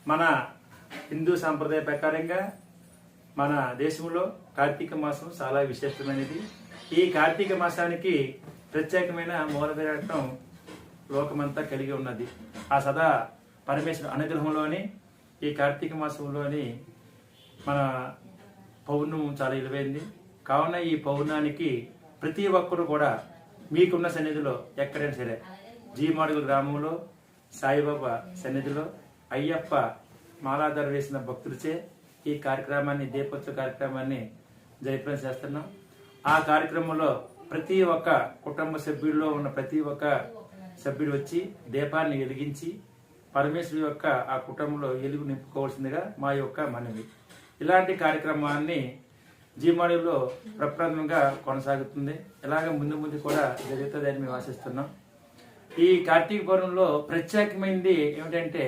మన హిందూ సాంప్రదాయ ప్రకారంగా మన దేశంలో కార్తీక మాసం చాలా విశేషమైనది. ఈ కార్తీక మాసానికి ప్రత్యేకమైన మూల విరాటం లోకమంతా కలిగి ఉన్నది. ఆ సదా పరమేశ్వర అనుగ్రహంలోని ఈ కార్తీక మాసంలోని మన పౌర్ణం చాలా విలువైంది. కావున ఈ పౌర్ణానికి ప్రతి ఒక్కరు కూడా మీకున్న సన్నిధిలో ఎక్కడైనా సరే జీమాడుగుల గ్రామంలో సాయిబాబా సన్నిధిలో అయ్యప్ప మాలాధార వేసిన భక్తులచే ఈ కార్యక్రమాన్ని దీపోత్సవ కార్యక్రమాన్ని జయప్రదం చేస్తున్నాం. ఆ కార్యక్రమంలో ప్రతి ఒక్క కుటుంబ సభ్యుల్లో ఉన్న ప్రతి ఒక్క సభ్యుడు వచ్చి దీపాన్ని వెలిగించి పరమేశ్వరు యొక్క ఆ కుటుంబంలో వెలుగు నింపుకోవాల్సిందిగా మా యొక్క మనవి. ఇలాంటి కార్యక్రమాన్ని జీమాడులో ప్రప్రదంగా కొనసాగుతుంది. ఇలాగ ముందు ముందు కూడా జరుగుతుందని మేము ఆశిస్తున్నాం. ఈ కార్తీక పౌర్ణంలో ప్రత్యేకమైనది ఏమిటంటే